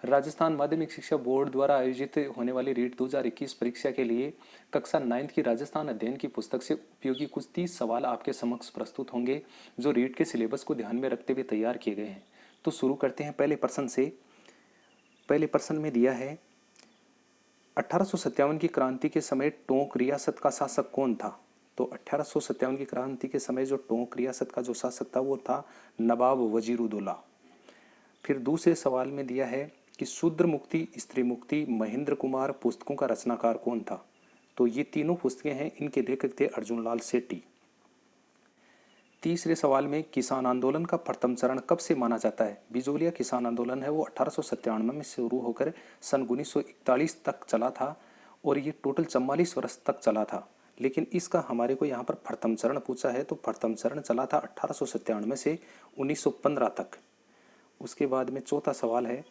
राजस्थान माध्यमिक शिक्षा बोर्ड द्वारा आयोजित होने वाली रीट 2021 परीक्षा के लिए कक्षा 9 की राजस्थान अध्ययन की पुस्तक से उपयोगी कुछ 30 सवाल आपके समक्ष प्रस्तुत होंगे, जो रीट के सिलेबस को ध्यान में रखते हुए तैयार किए गए हैं। तो शुरू करते हैं पहले प्रश्न से। पहले प्रश्न में दिया है 1857 की क्रांति के समय टोंक रियासत का शासक कौन था? तो 1857 की क्रांति के समय जो टोंक रियासत का जो शासक था वो था नवाब वजीरुद्दौला। फिर दूसरे सवाल में दिया है कि शूद्र मुक्ति, स्त्री मुक्ति, महेंद्र कुमार पुस्तकों का रचनाकार कौन था? तो ये तीनों पुस्तकें हैं, इनके लेखक थे अर्जुन लाल सेठी। तीसरे सवाल में किसान आंदोलन का प्रथम चरण कब से माना जाता है? बिजोलिया किसान आंदोलन है वो 1897 में शुरू होकर सन 1941 तक चला था और ये टोटल 44 वर्ष तक चला था। लेकिन इसका हमारे को यहाँ पर प्रथम चरण पूछा है, तो प्रथम चरण चला था 1897 से 1915 तक। उसके बाद में चौथा सवाल है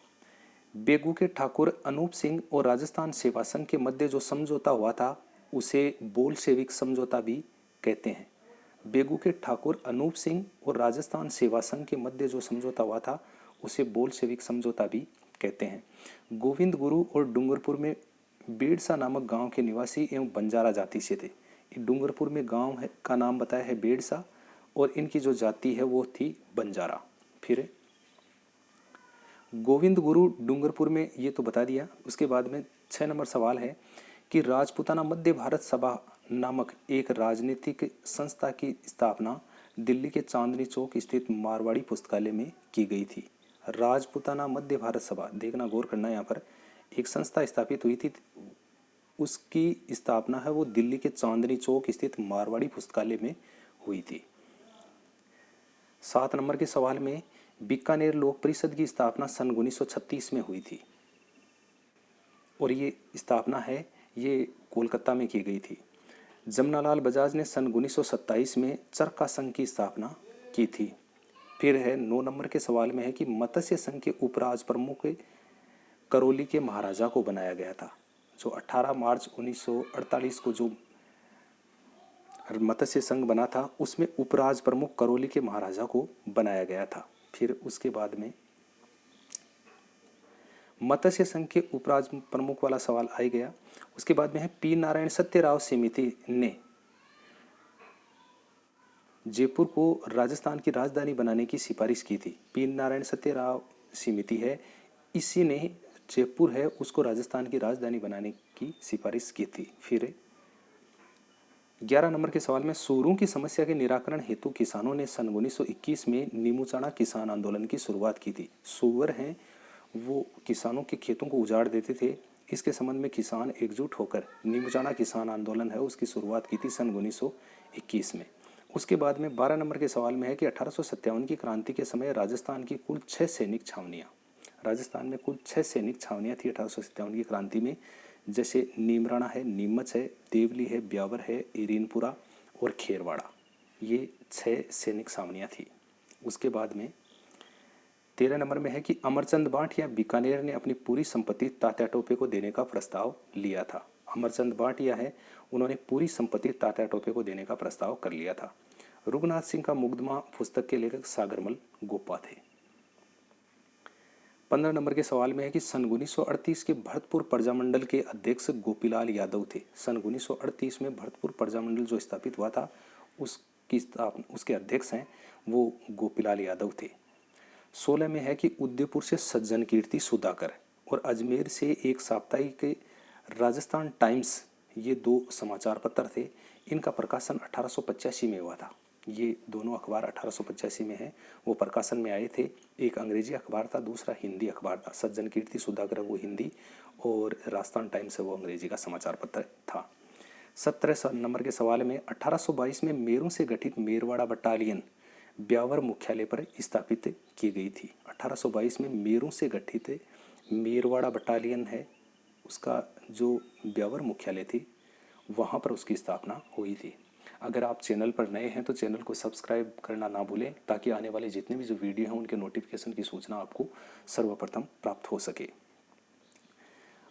बेगू के ठाकुर अनूप सिंह और राजस्थान सेवा संघ के मध्य जो समझौता हुआ था उसे बोल्शेविक समझौता भी कहते हैं। बेगू के ठाकुर अनूप सिंह और राजस्थान सेवा संघ के मध्य जो समझौता हुआ था उसे बोल्शेविक समझौता भी कहते हैं। गोविंद गुरु और डूंगरपुर में बेड़सा नामक गांव के निवासी एवं बंजारा जाति से थे। डूंगरपुर में गांव है का नाम बताया है बेड़सा और इनकी जो जाति है वो थी बंजारा। फिर गोविंद गुरु डूंगरपुर में, ये तो बता दिया। उसके बाद में 6 नंबर सवाल है कि राजपूताना मध्य भारत सभा नामक एक राजनीतिक संस्था की स्थापना दिल्ली के चांदनी चौक स्थित मारवाड़ी पुस्तकालय में की गई थी। राजपूताना मध्य भारत सभा, देखना गौर करना, यहाँ पर एक संस्था स्थापित हुई थी, उसकी स्थापना है वो दिल्ली के चांदनी चौक स्थित मारवाड़ी पुस्तकालय में हुई थी। 7 नंबर के सवाल में बीकानेर लोक परिषद की स्थापना सन 1936 में हुई थी और ये स्थापना है ये कोलकाता में की गई थी। जमनालाल बजाज ने सन 1927 में चरखा संघ की स्थापना की थी। फिर है 9 नंबर के सवाल में है कि मत्स्य संघ के उपराज प्रमुख करौली के महाराजा को बनाया गया था। जो 18 मार्च 1948 को जो मत्स्य संघ बना था उसमें उपराज प्रमुख करौली के महाराजा को बनाया गया था। फिर उसके बाद में मत्स्य संघ के उपराज प्रमुख वाला सवाल आ गया। उसके बाद में है पी नारायण सत्यराव समिति ने जयपुर को राजस्थान की राजधानी बनाने की सिफारिश की थी। पी नारायण सत्यराव समिति है, इसी ने जयपुर है उसको राजस्थान की राजधानी बनाने की सिफारिश की थी। फिर 11 नंबर के सवाल में सूरों की समस्या के निराकरण हेतु किसानों ने सन 1921 में नीमूचाना किसान आंदोलन की शुरुआत की थी। सूअर हैं वो किसानों के खेतों को उजाड़ देते थे। इसके संबंध में किसान एकजुट होकर नीमूचाना किसान आंदोलन है उसकी शुरुआत की थी सन 1921 में। उसके बाद में 12 नंबर के सवाल में है कि 1857 की क्रांति के समय राजस्थान की कुल 6 सैनिक छावनियाँ, राजस्थान में कुल 6 सैनिक छावनियाँ थी 1857 की क्रांति में, जैसे नीमराणा है, नीमच है, देवली है, ब्यावर है, इरीनपुरा और खेरवाड़ा, ये 6 सैनिक छावनियाँ थी। उसके बाद में 13 नंबर में है कि अमरचंद बांट या बीकानेर ने अपनी पूरी संपत्ति तात्या टोपे को देने का प्रस्ताव लिया था। अमरचंद बांटिया है उन्होंने पूरी संपत्ति तात्या टोपे को देने का प्रस्ताव कर लिया था। रघुनाथ सिंह का मुकदमा पुस्तक के लेखक सागरमल गोपा थे। 15 नंबर के सवाल में है कि सन 1938 के भरतपुर प्रजामंडल के अध्यक्ष गोपीलाल यादव थे। सन 1938 में भरतपुर प्रजामंडल जो स्थापित हुआ था उसके अध्यक्ष हैं वो गोपीलाल यादव थे। 16 में है कि उदयपुर से सज्जन कीर्ति सुधाकर और अजमेर से एक साप्ताहिक राजस्थान टाइम्स, ये 2 समाचार पत्र थे, इनका प्रकाशन 1885 में हुआ था। ये दोनों अखबार 1885 में है वो प्रकाशन में आए थे। एक अंग्रेजी अखबार था, दूसरा हिंदी अखबार था। सज्जन कीर्ति सुधाकर वो हिंदी और राजस्थान टाइम्स है वो अंग्रेजी का समाचार पत्र था। 17 नंबर के सवाल में 1822 में मेरू से गठित मेरवाड़ा बटालियन ब्यावर मुख्यालय पर स्थापित की गई थी। 1822 में मेरू से गठित मेरवाड़ा बटालियन है उसका जो ब्यावर मुख्यालय थी वहाँ पर उसकी स्थापना हुई थी। अगर आप चैनल पर नए हैं तो चैनल को सब्सक्राइब करना ना भूलें ताकि आने वाले जितने भी जो वीडियो हैं उनके नोटिफिकेशन की सूचना आपको सर्वप्रथम प्राप्त हो सके।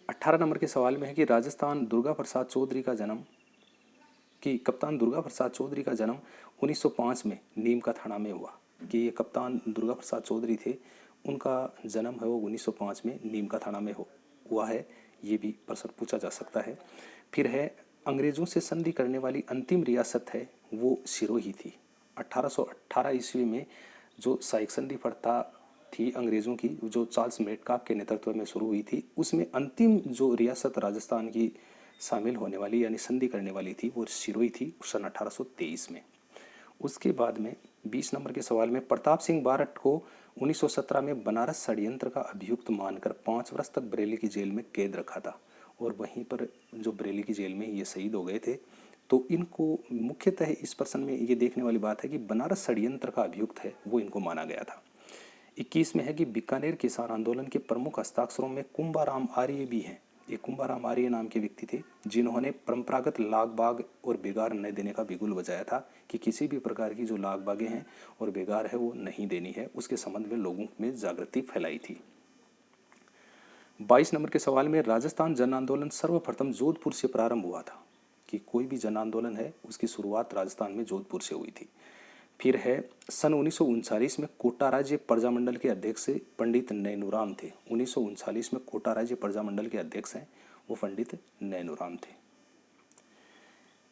18 नंबर के सवाल में है कि राजस्थान दुर्गा प्रसाद चौधरी का जन्म कप्तान दुर्गा प्रसाद चौधरी का जन्म 1905 में नीम का थाना में हुआ। कि ये कप्तान दुर्गा प्रसाद चौधरी थे उनका जन्म है वो 1905 में नीमका थाना में हुआ है, ये भी प्रश्न पूछा जा सकता है। फिर है अंग्रेज़ों से संधि करने वाली अंतिम रियासत है वो सिरोही थी। 1818 ईस्वी में जो साइक संधि प्रथा थी अंग्रेज़ों की, जो चार्ल्स मेटकाफ के नेतृत्व में शुरू हुई थी, उसमें अंतिम जो रियासत राजस्थान की शामिल होने वाली यानी संधि करने वाली थी वो सिरोही थी सन 1823 में। उसके बाद में 20 नंबर के सवाल में प्रताप सिंह बारठ को 1917 में बनारस षड्यंत्र का अभियुक्त मानकर 5 वर्ष तक बरेली की जेल में कैद रखा था और वहीं पर जो बरेली की जेल में ये शहीद हो गए थे। तो इनको मुख्यतः इस प्रश्न में ये देखने वाली बात है कि बनारस षड्यंत्र का अभियुक्त है वो इनको माना गया था। 21 में है कि बीकानेर किसान आंदोलन के प्रमुख हस्ताक्षरों में कुंभाराम आर्य भी हैं। ये कुंभाराम आर्य नाम के व्यक्ति थे जिन्होंने परंपरागत लाग बाग और बेगार न देने का बिगुल बजाया था कि किसी भी प्रकार की जो लाग बागें हैं और बेगार है वो नहीं देनी है, उसके संबंध में लोगों में जागृति फैलाई थी। 22 नंबर के सवाल में राजस्थान जन आंदोलन सर्वप्रथम जोधपुर से प्रारंभ हुआ था, कि कोई भी जन आंदोलन है उसकी शुरुआत राजस्थान में जोधपुर से हुई थी। फिर है सन 1939 में कोटा राज्य प्रजामंडल के अध्यक्ष पंडित नैनूराम थे। 1939 में कोटा राज्य प्रजामंडल के अध्यक्ष हैं वो पंडित नैनूराम थे।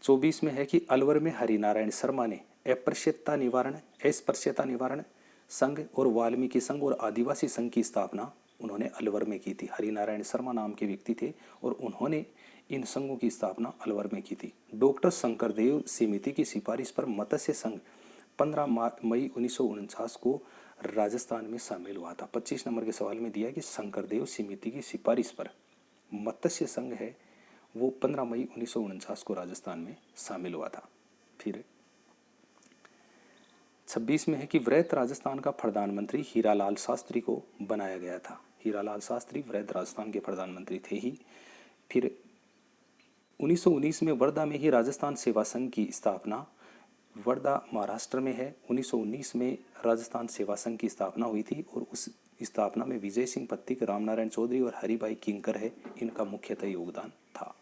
24 में है कि अलवर में हरिनारायण शर्मा ने अस्पृश्यता निवारण संघ और वाल्मीकि संघ और आदिवासी संघ की स्थापना उन्होंने अलवर में की थी। हरिनारायण शर्मा नाम के व्यक्ति थे और उन्होंने इन संघों की स्थापना अलवर में की थी। डॉक्टर शंकरदेव समिति की सिफारिश पर मत्स्य संघ 15 मई 1949 को राजस्थान में शामिल हुआ था। 25 नंबर के सवाल में दिया कि शंकरदेव समिति की सिफारिश पर मत्स्य संघ है वो 15 मई 1949 को राजस्थान में शामिल हुआ था। फिर 26 में है कि वृहत राजस्थान का प्रधानमंत्री हीरालाल शास्त्री को बनाया गया था। हीरालाल शास्त्री वृहत राजस्थान के प्रधानमंत्री थे ही। फिर 1919 में वर्धा में ही राजस्थान सेवा संघ की स्थापना, वर्धा महाराष्ट्र में है। 1919 में राजस्थान सेवा संघ की स्थापना हुई थी और उस स्थापना में विजय सिंह पत्तिक, रामनारायण चौधरी और हरिभाई किंकर है, इनका मुख्यतः योगदान था।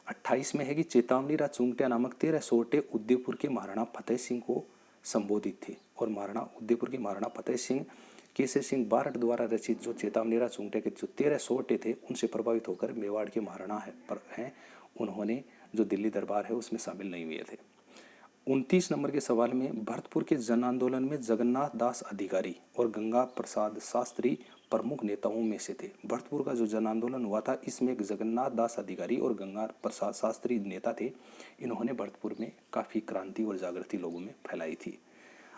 28 में है कि चेतावनी चुंगटिया नामक 13 सोरठे उदयपुर के महाराणा फतेह सिंह को संबोधित थे और उदयपुर के महाराणा फतेह सिंह केसर सिंह बारठ द्वारा रचित जो चेतावनी चुंगटे के जो 13 सोरठे थे उनसे प्रभावित होकर मेवाड़ के महाराणा हैं उन्होंने जो दिल्ली दरबार है उसमें शामिल नहीं हुए थे। 29 नंबर के सवाल में भरतपुर के जन आंदोलन में जगन्नाथ दास अधिकारी और गंगा प्रसाद शास्त्री प्रमुख नेताओं में से थे। भरतपुर का जो जन आंदोलन हुआ था इसमें जगन्नाथ दास अधिकारी और गंगा प्रसाद शास्त्री नेता थे। इन्होंने भरतपुर में काफ़ी क्रांति और जागृति लोगों में फैलाई थी।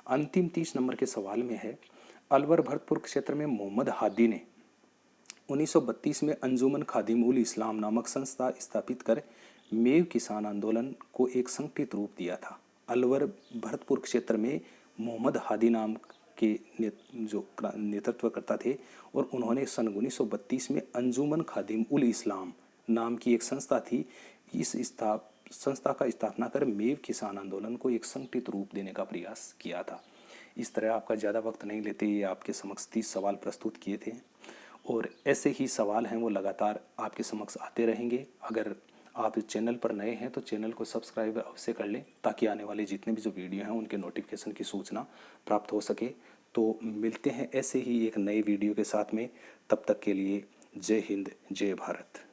अंतिम 30 नंबर के सवाल में है अलवर भरतपुर क्षेत्र में मोहम्मद हादी ने 1932 में अंजुमन खादिम उल इस्लाम नामक संस्था स्थापित कर मेव किसान आंदोलन को एक संगठित रूप दिया था। अलवर भरतपुर क्षेत्र में मोहम्मद हादी नाम के जो नेतृत्व करता थे और उन्होंने सन 1932 में अंजुमन खादिम उल इस्लाम नाम की एक संस्था थी। इस संस्था का स्थापना कर मेव किसान आंदोलन को एक संगठित रूप देने का प्रयास किया था। इस तरह आपका ज़्यादा वक्त नहीं लेते ये आपके समक्ष 30 सवाल प्रस्तुत किए थे और ऐसे ही सवाल हैं वो लगातार आपके समक्ष आते रहेंगे। अगर आप इस चैनल पर नए हैं तो चैनल को सब्सक्राइब अवश्य कर लें ताकि आने वाले जितने भी जो वीडियो हैं उनके नोटिफिकेशन की सूचना प्राप्त हो सके। तो मिलते हैं ऐसे ही एक नए वीडियो के साथ में, तब तक के लिए जय हिंद जय भारत।